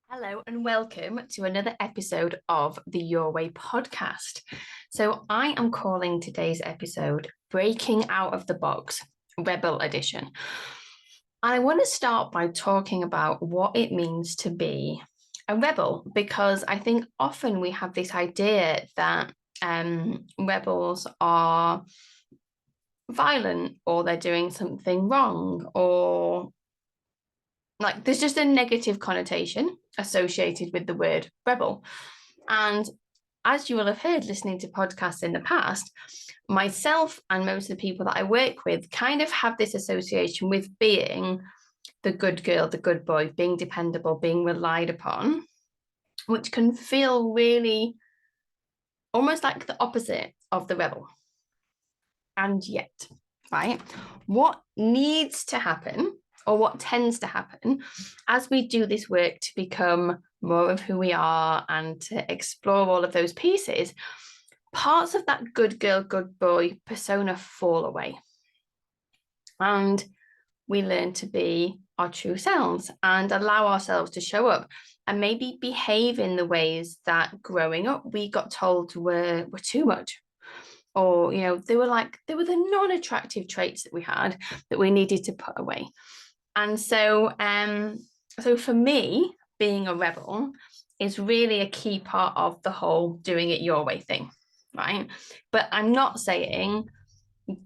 Hello and welcome to another episode of the Your Way podcast. So I am calling today's episode Breaking Out of the Box, Rebel Edition. And I want to start by talking about what it means to be a rebel, because I think often we have this idea that rebels are violent or they're doing something wrong or like there's just a negative connotation associated with the word rebel. And as you will have heard listening to podcasts in the past, myself and most of the people that I work with kind of have this association with being the good girl, the good boy, being dependable, being relied upon, which can feel really almost like the opposite of the rebel. And yet, right, what needs to happen or what tends to happen as we do this work to become more of who we are and to explore all of those pieces, parts of that good girl, good boy persona fall away. And we learn to be our true selves and allow ourselves to show up and maybe behave in the ways that growing up we got told were too much. Or, they were the non-attractive traits that we had that we needed to put away. And so for me, being a rebel is really a key part of the whole doing it your way thing, right? But I'm not saying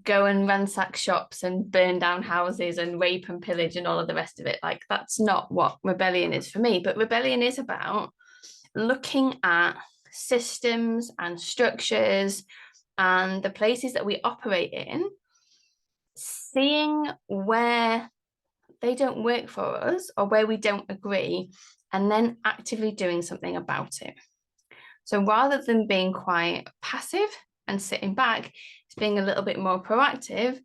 go and ransack shops and burn down houses and rape and pillage and all of the rest of it. Like, that's not what rebellion is for me. But rebellion is about looking at systems and structures and the places that we operate in, seeing where they don't work for us or where we don't agree, and then actively doing something about it. So rather than being quite passive and sitting back, it's being a little bit more proactive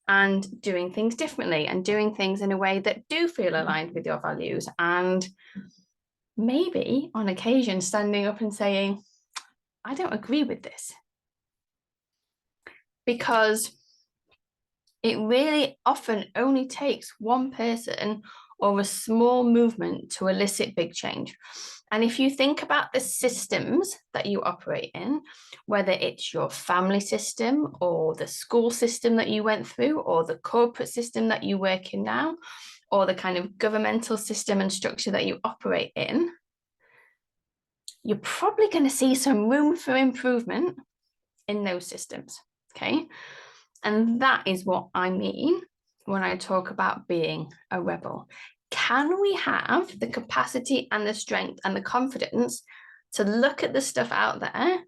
and doing things differently and doing things in a way that do feel aligned with your values. And maybe on occasion standing up and saying, I don't agree with this. Because it really often only takes one person or a small movement to elicit big change. And if you think about the systems that you operate in, whether it's your family system or the school system that you went through, or the corporate system that you work in now, or the kind of governmental system and structure that you operate in, you're probably going to see some room for improvement in those systems. Okay. And that is what I mean when I talk about being a rebel. Can we have the capacity and the strength and the confidence to look at the stuff out there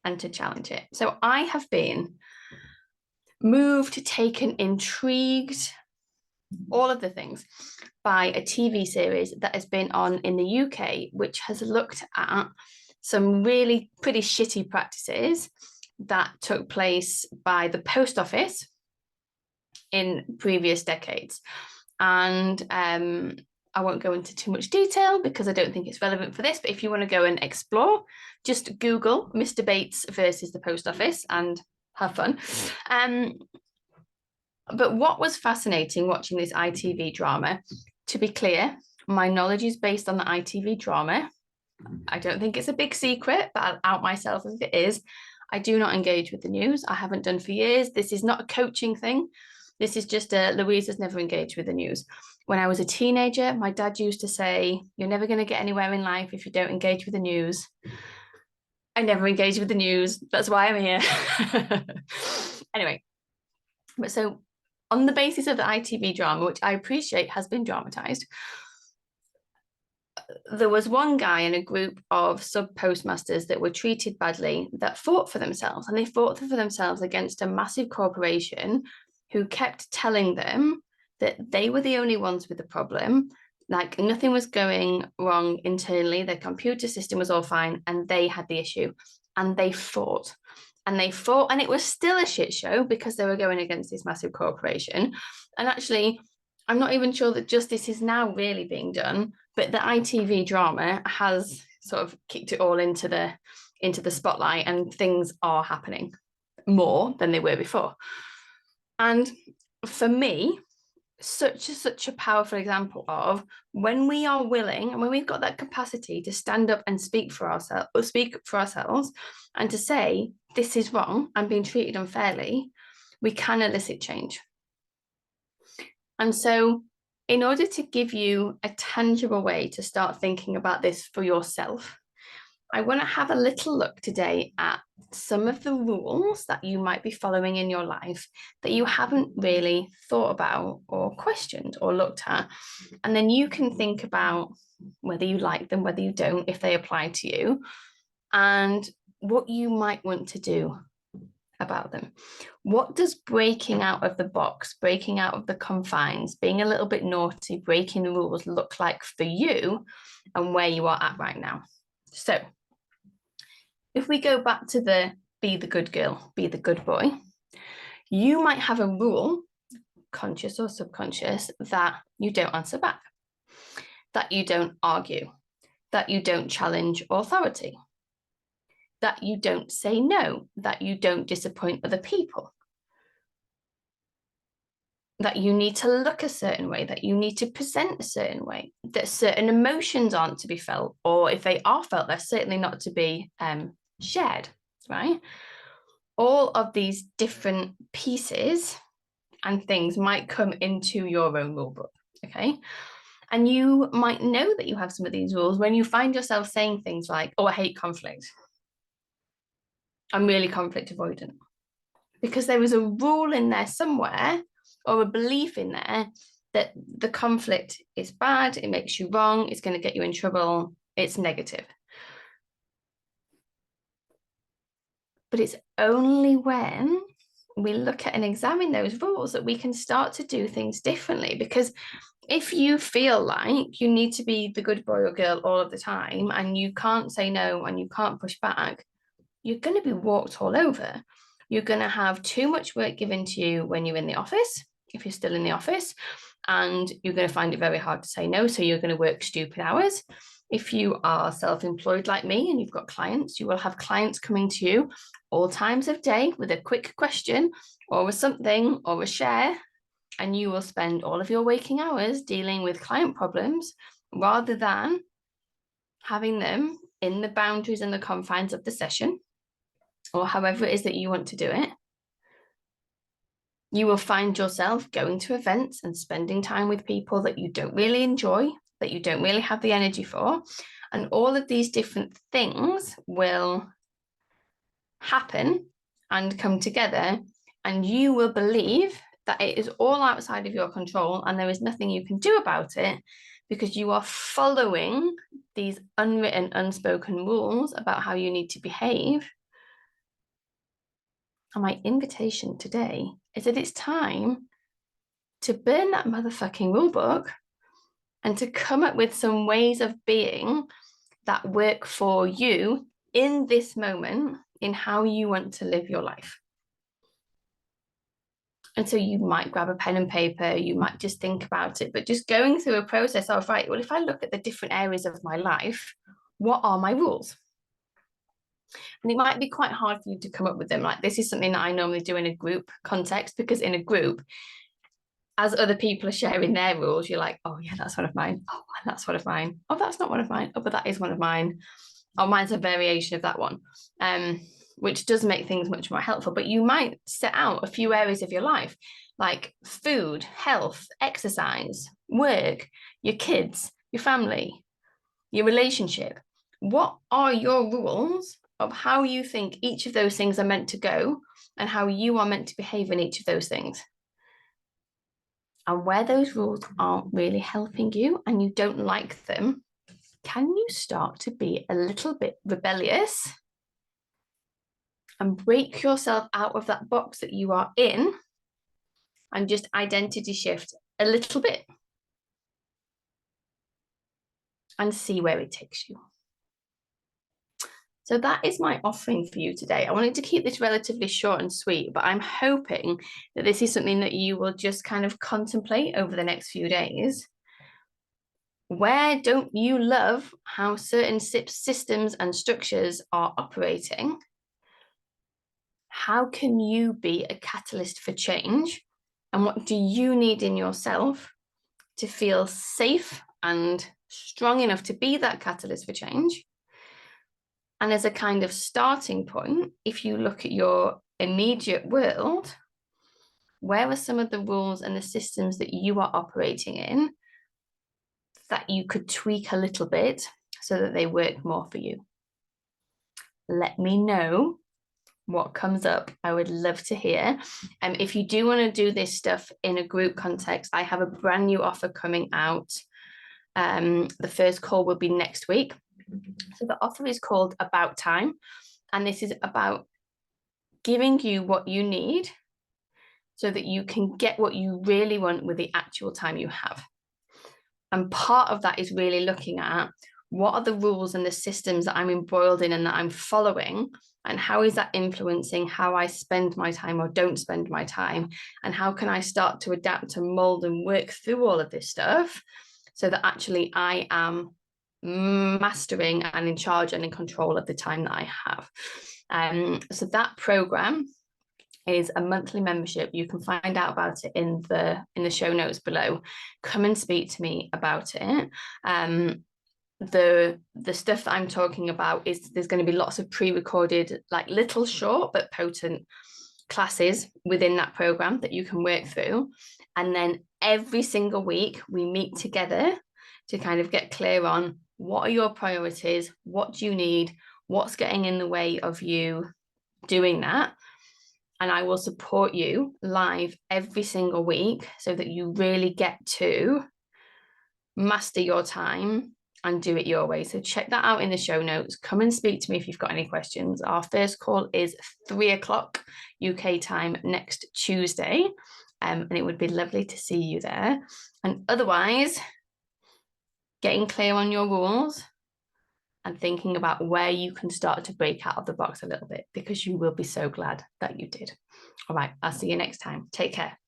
and to challenge it? So I have been moved, taken, intrigued, all of the things by a TV series that has been on in the UK, which has looked at some really pretty shitty practices that took place by the post office in previous decades. And I won't go into too much detail because I don't think it's relevant for this, but if you want to go and explore, just Google Mr. Bates versus the post office and have fun. But what was fascinating watching this ITV drama, to be clear, my knowledge is based on the ITV drama. I don't think it's a big secret, but I'll out myself if it is. I do not engage with the news. I haven't done for years. This is not a coaching thing. This is just Louise has never engaged with the news. When I was a teenager, my dad used to say, you're never going to get anywhere in life if you don't engage with the news. I never engage with the news. That's why I'm here. Anyway, but so on the basis of the ITV drama, which I appreciate has been dramatized, there was one guy in a group of sub postmasters that were treated badly that fought for themselves, and they fought for themselves against a massive corporation who kept telling them that they were the only ones with the problem, like nothing was going wrong internally, their computer system was all fine, and they had the issue. And they fought and they fought, and it was still a shit show because they were going against this massive corporation. And actually, I'm not even sure that justice is now really being done, but the ITV drama has sort of kicked it all into the spotlight, and things are happening more than they were before. And for me, such a powerful example of when we are willing and when we've got that capacity to stand up and speak for ourselves and to say, this is wrong, I'm being treated unfairly, we can elicit change. And so in order to give you a tangible way to start thinking about this for yourself, I want to have a little look today at some of the rules that you might be following in your life that you haven't really thought about or questioned or looked at. And then you can think about whether you like them, whether you don't, if they apply to you, and what you might want to do about them. What does breaking out of the box, breaking out of the confines, being a little bit naughty, breaking the rules look like for you and where you are at right now? So if we go back to the be the good girl, be the good boy, you might have a rule, conscious or subconscious, that you don't answer back, that you don't argue, that you don't challenge authority, that you don't say no, that you don't disappoint other people, that you need to look a certain way, that you need to present a certain way, that certain emotions aren't to be felt, or if they are felt, they're certainly not to be shared, right? All of these different pieces and things might come into your own rule book, okay? And you might know that you have some of these rules when you find yourself saying things like, oh, I hate conflict. I'm really conflict avoidant. Because there is a rule in there somewhere or a belief in there that the conflict is bad, it makes you wrong, it's going to get you in trouble, it's negative. But it's only when we look at and examine those rules that we can start to do things differently. Because if you feel like you need to be the good boy or girl all of the time and you can't say no and you can't push back, you're going to be walked all over. You're going to have too much work given to you when you're in the office, if you're still in the office, and you're going to find it very hard to say no. So you're going to work stupid hours. If you are self-employed like me and you've got clients, you will have clients coming to you all times of day with a quick question or with something or a share, and you will spend all of your waking hours dealing with client problems rather than having them in the boundaries and the confines of the session, or however it is that you want to do it. You will find yourself going to events and spending time with people that you don't really enjoy, that you don't really have the energy for. And all of these different things will happen and come together, and you will believe that it is all outside of your control and there is nothing you can do about it because you are following these unwritten, unspoken rules about how you need to behave. And my invitation today is that it's time to burn that motherfucking rule book and to come up with some ways of being that work for you in this moment in how you want to live your life. And so you might grab a pen and paper, you might just think about it, but just going through a process of, right, well, if I look at the different areas of my life, what are my rules? And it might be quite hard for you to come up with them. Like, this is something that I normally do in a group context, because in a group, as other people are sharing their rules, you're like, oh yeah, that's one of mine. Oh, that's one of mine. Oh, that's not one of mine. Oh, but that is one of mine. Oh, mine's a variation of that one. Which does make things much more helpful. But you might set out a few areas of your life, like food, health, exercise, work, your kids, your family, your relationship. What are your rules of how you think each of those things are meant to go and how you are meant to behave in each of those things? And where those rules aren't really helping you and you don't like them, can you start to be a little bit rebellious and break yourself out of that box that you are in and just identity shift a little bit and see where it takes you? So that is my offering for you today. I wanted to keep this relatively short and sweet, but I'm hoping that this is something that you will just kind of contemplate over the next few days. Where don't you love how certain systems and structures are operating? How can you be a catalyst for change And what do you need in yourself to feel safe and strong enough to be that catalyst for change? And as a kind of starting point, if you look at your immediate world, where are some of the rules and the systems that you are operating in that you could tweak a little bit so that they work more for you? Let me know what comes up. I would love to hear. If you do want to do this stuff in a group context, I have a brand new offer coming out. The first call will be next week. So the offer is called About Time. And this is about giving you what you need so that you can get what you really want with the actual time you have. And part of that is really looking at what are the rules and the systems that I'm embroiled in and that I'm following, and how is that influencing how I spend my time or don't spend my time, and how can I start to adapt and mold and work through all of this stuff so that actually I am mastering and in charge and in control of the time that I have. So that program is a monthly membership. You can find out about it in the show notes below. Come and speak to me about it. The stuff that I'm talking about is there's going to be lots of pre-recorded, like little short but potent classes within that program that you can work through. And then every single week we meet together to kind of get clear on what are your priorities, what do you need, what's getting in the way of you doing that. And I will support you live every single week so that you really get to master your time and do it your way. So check that out in the show notes. Come and speak to me if you've got any questions. Our first call is 3:00 UK time next Tuesday. And it would be lovely to see you there. And otherwise, getting clear on your rules and thinking about where you can start to break out of the box a little bit, because you will be so glad that you did. All right, I'll see you next time. Take care.